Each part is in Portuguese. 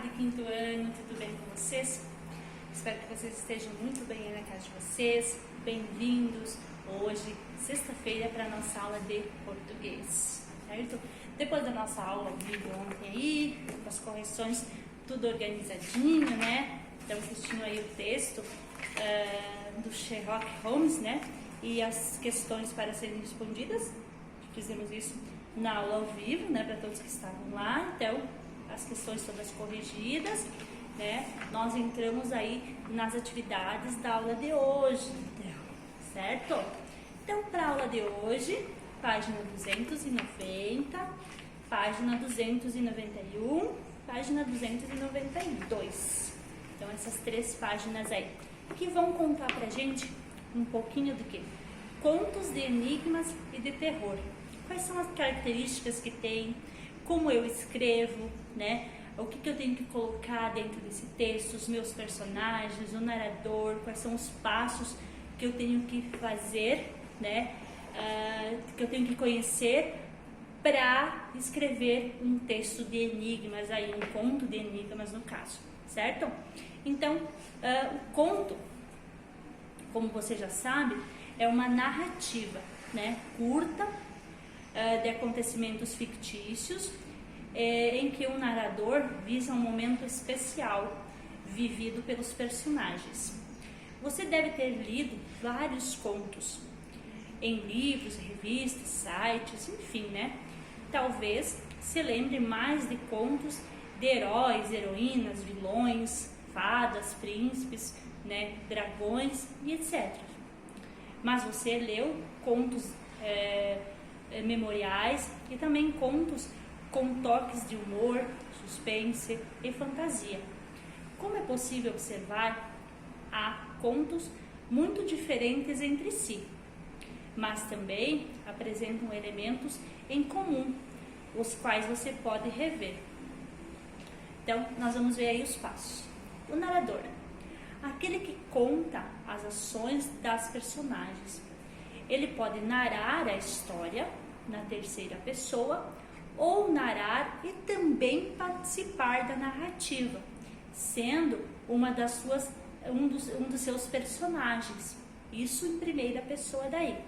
tarde, quinto ano, tudo bem com vocês? Espero que vocês estejam muito bem aí na casa de vocês. Bem-vindos hoje, sexta-feira, para a nossa aula de português, certo? Depois da nossa aula ao vivo ontem aí, com as correções, tudo organizadinho, né? Então, assistindo aí o texto do Sherlock Holmes, né? E as questões para serem respondidas. Fizemos isso na aula ao vivo, né? Para todos que estavam lá. Então, as questões todas corrigidas, né? Nós entramos aí nas atividades da aula de hoje, certo? Então, para a aula de hoje, página 290, página 291, página 292. Então, essas três páginas aí, que vão contar pra gente um pouquinho do que? Contos de enigmas e de terror. Quais são as características que tem, como eu escrevo, né? O que eu tenho que colocar dentro desse texto, os meus personagens, o narrador, quais são os passos que eu tenho que fazer, né? Que eu tenho que conhecer para escrever um texto de enigmas, aí, um conto de enigmas no caso, certo? Então, o conto, como você já sabe, é uma narrativa, né, curta, de acontecimentos fictícios, em que o narrador visa um momento especial vivido pelos personagens. Você deve ter lido vários contos em livros, revistas, sites, enfim, né? Talvez se lembre mais de contos de heróis, heroínas, vilões, fadas, príncipes, né, dragões e etc. Mas você leu contos memoriais e também contos com toques de humor, suspense e fantasia. Como é possível observar, há contos muito diferentes entre si, mas também apresentam elementos em comum, os quais você pode rever. Então, nós vamos ver aí os passos. O narrador, aquele que conta as ações das personagens. Ele pode narrar a história na terceira pessoa ou narrar e também participar da narrativa, sendo um dos seus personagens. Isso em primeira pessoa daí.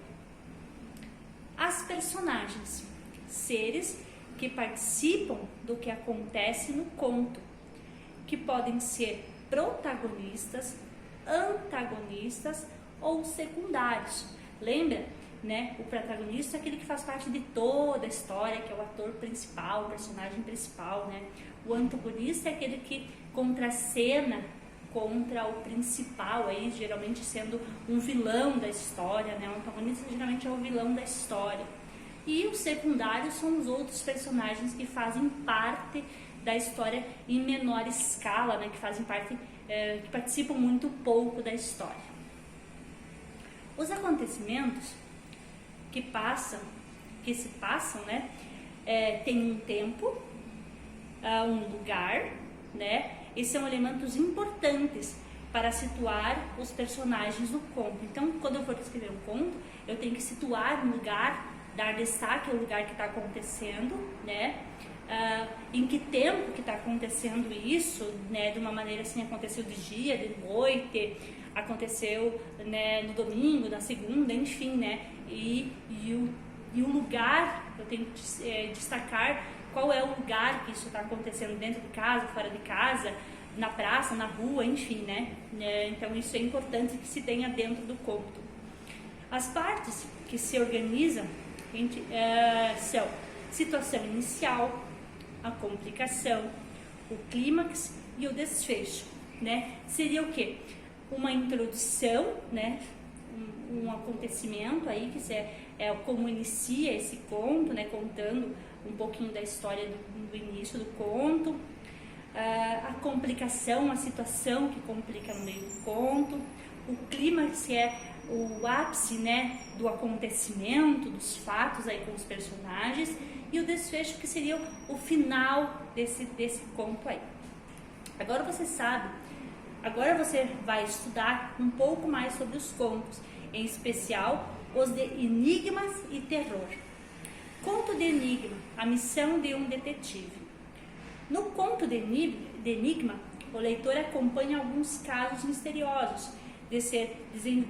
As personagens, seres que participam do que acontece no conto, que podem ser protagonistas, antagonistas ou secundários. Lembra, né? O protagonista é aquele que faz parte de toda a história, que é o ator principal, o personagem principal, né? O antagonista é aquele que contracena contra o principal, aí geralmente sendo um vilão da história, né? O antagonista geralmente é o vilão da história. E os secundários são os outros personagens que fazem parte da história em menor escala, né? Que fazem parte, que participam muito pouco da história. Os acontecimentos que se passam, né? Tem um tempo, um lugar, né? E são elementos importantes para situar os personagens no conto. Então, quando eu for escrever um conto, eu tenho que situar um lugar, dar destaque ao lugar que está acontecendo, né? Em que tempo que está acontecendo isso, né? De uma maneira assim, aconteceu de dia, de noite, aconteceu, né, no domingo, na segunda, enfim, né? E o lugar, eu tenho que destacar qual é o lugar que isso está acontecendo, dentro de casa, fora de casa, na praça, na rua, enfim, né? Então isso é importante que se tenha dentro do conto. As partes que se organizam são situação inicial, a complicação, o clímax e o desfecho, né? Seria o quê? Uma introdução, né? Um acontecimento aí que é como inicia esse conto, né? Contando um pouquinho da história do início do conto, a complicação, a situação que complica no meio do conto, o clímax, que é o ápice, né, do acontecimento, dos fatos aí com os personagens, e o desfecho, que seria o final desse conto aí. Agora você sabe, agora você vai estudar um pouco mais sobre os contos, em especial os de enigmas e terror. Conto de enigma, a missão de um detetive. No conto de enigma, o leitor acompanha alguns casos misteriosos de ser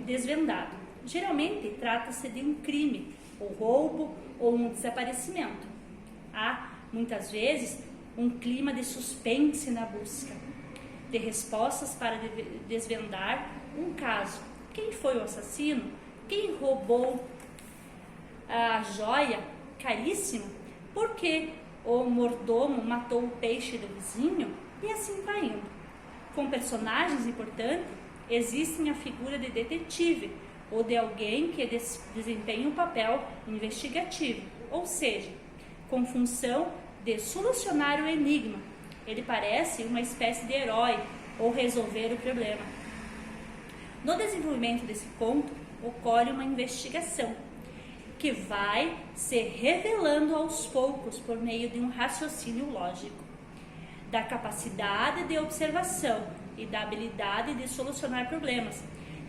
desvendado. Geralmente, trata-se de um crime, ou roubo, ou um desaparecimento. Há, muitas vezes, um clima de suspense na busca de respostas para desvendar um caso. Quem foi o assassino? Quem roubou a joia caríssima? Por que o mordomo matou o peixe do vizinho? E assim vai indo. Com personagens importantes, existe a figura de detetive, ou de alguém que desempenha um papel investigativo, ou seja, com função de solucionar o enigma. Ele parece uma espécie de herói ou resolver o problema. No desenvolvimento desse conto, ocorre uma investigação que vai se revelando aos poucos por meio de um raciocínio lógico, da capacidade de observação e da habilidade de solucionar problemas.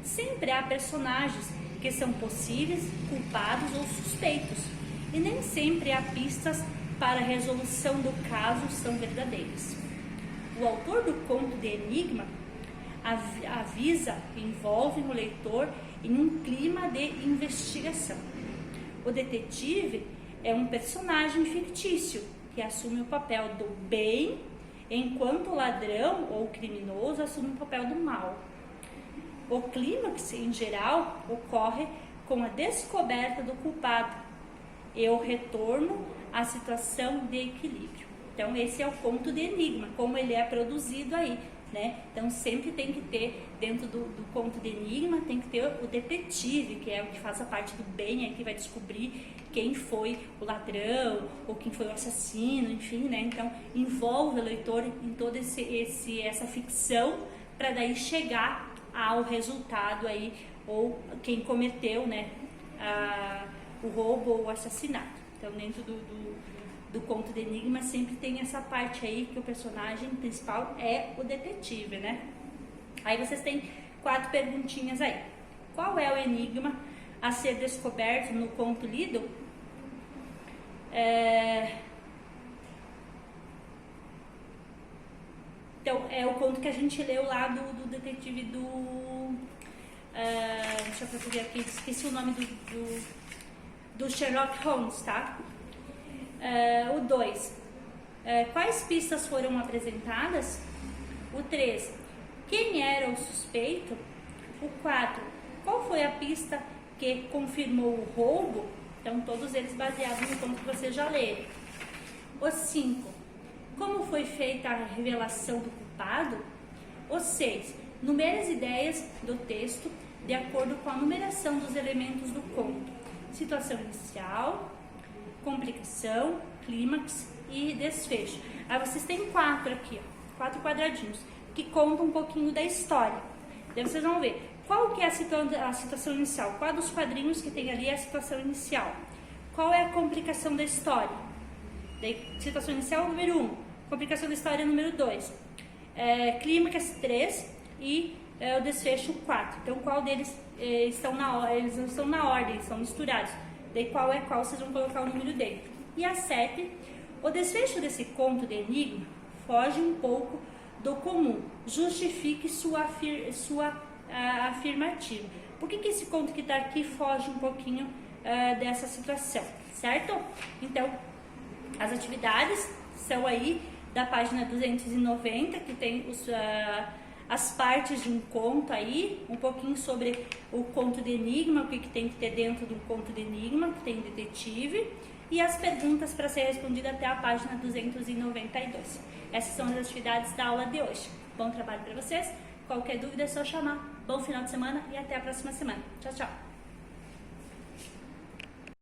Sempre há personagens que são possíveis, culpados ou suspeitos, e nem sempre há pistas para a resolução do caso são verdadeiras. O autor do conto de enigma envolve o leitor em um clima de investigação. O detetive é um personagem fictício que assume o papel do bem, enquanto o ladrão ou criminoso assume o papel do mal. O clímax, em geral, ocorre com a descoberta do culpado e o retorno à situação de equilíbrio. Então, esse é o conto de enigma, como ele é produzido aí, né? Então, sempre tem que ter, dentro do conto de enigma, tem que ter o detetive, que é o que faz a parte do bem, aí que vai descobrir quem foi o ladrão, ou quem foi o assassino, enfim, né? Então, envolve o leitor em toda essa ficção, para daí chegar ao resultado aí, ou quem cometeu, né, o roubo ou o assassinato. Então, dentro do conto de enigma sempre tem essa parte aí que o personagem principal é o detetive, né? Aí vocês têm 4 perguntinhas aí. Qual é o enigma a ser descoberto no conto lido? Então, é o conto que a gente leu lá do detetive deixa eu ver aqui, esqueci o nome do Sherlock Holmes, tá? O 2, quais pistas foram apresentadas? O 3, quem era o suspeito? O 4, qual foi a pista que confirmou o roubo? Então, todos eles baseados no conto que vocês já leram. O 5, como foi feita a revelação do culpado? O 6, numere as ideias do texto de acordo com a numeração dos elementos do conto. Situação inicial, complicação, clímax e desfecho. Aí vocês têm 4 aqui, ó, 4 quadradinhos, que contam um pouquinho da história. Daí vocês vão ver qual que é a situação inicial, qual dos quadrinhos que tem ali é a situação inicial, qual é a complicação da história. Daí, situação inicial número 1, complicação da história número 2, clímax 3 e o desfecho 4. Então, qual deles estão na ordem? Eles não estão na ordem, estão misturados. Daí, qual é qual, vocês vão colocar o número dentro. E a 7, o desfecho desse conto de enigma foge um pouco do comum. Justifique sua afirmativa. Por que esse conto que está aqui foge um pouquinho dessa situação, certo? Então, as atividades são aí da página 290, que tem as partes de um conto aí, um pouquinho sobre o conto de enigma, o que tem que ter dentro do conto de enigma, que tem detetive, e as perguntas para ser respondida até a página 292. Essas são as atividades da aula de hoje. Bom trabalho para vocês. Qualquer dúvida é só chamar. Bom final de semana e até a próxima semana. Tchau, tchau.